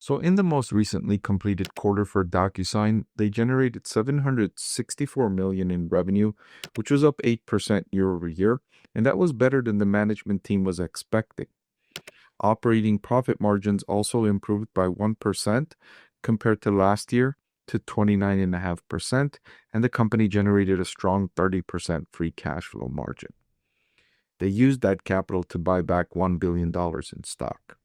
So in the most recently completed quarter for DocuSign, they generated $764 million in revenue, which was up 8% year over year, and that was better than the management team was expecting. Operating profit margins also improved by 1% compared to last year to 29.5%, and the company generated a strong 30% free cash flow margin. They used that capital to buy back $1 billion in stock.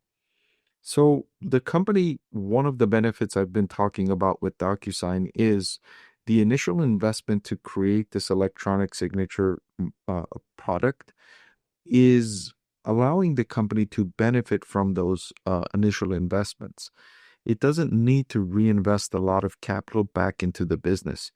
So the company, one of the benefits I've been talking about with DocuSign is the initial investment to create this electronic signature product is allowing the company to benefit from those initial investments. It doesn't need to reinvest a lot of capital back into the business.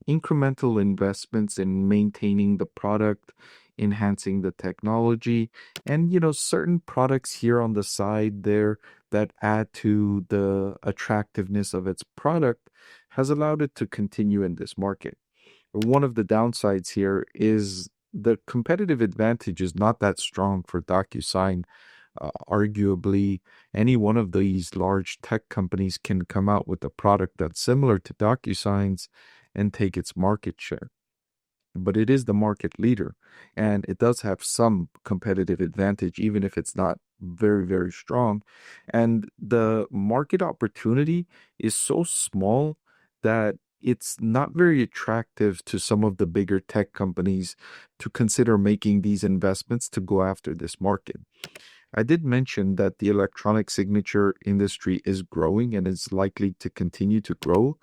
Incremental investments in maintaining the product, enhancing the technology, and certain products here on the side there that add to the attractiveness of its product has allowed it to continue in this market. One of the downsides here is the competitive advantage is not that strong for DocuSign. Arguably, any one of these large tech companies can come out with a product that's similar to DocuSign's and take its market share. But it is the market leader, and it does have some competitive advantage, even if it's not very, very strong. And the market opportunity is so small that it's not very attractive to some of the bigger tech companies to consider making these investments to go after this market. I did mention that the electronic signature industry is growing and is likely to continue to grow,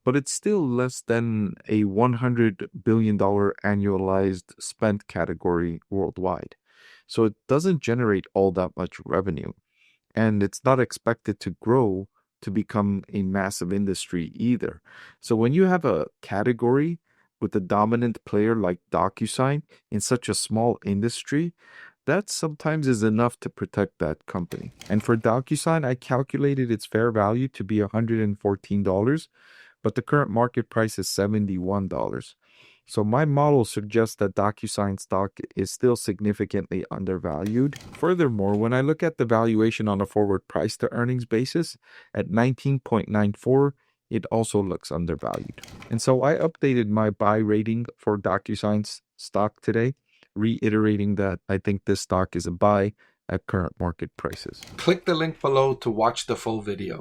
but it's still less than a $100 billion annualized spend category worldwide. So it doesn't generate all that much revenue, and it's not expected to grow to become a massive industry either. So when you have a category with a dominant player like DocuSign in such a small industry, that sometimes is enough to protect that company. And for DocuSign, I calculated its fair value to be $114, but the current market price is $71. So my model suggests that DocuSign stock is still significantly undervalued. Furthermore, when I look at the valuation on a forward price to earnings basis at 19.94, it also looks undervalued. And so I updated my buy rating for DocuSign's stock today, reiterating that I think this stock is a buy at current market prices. Click the link below to watch the full video.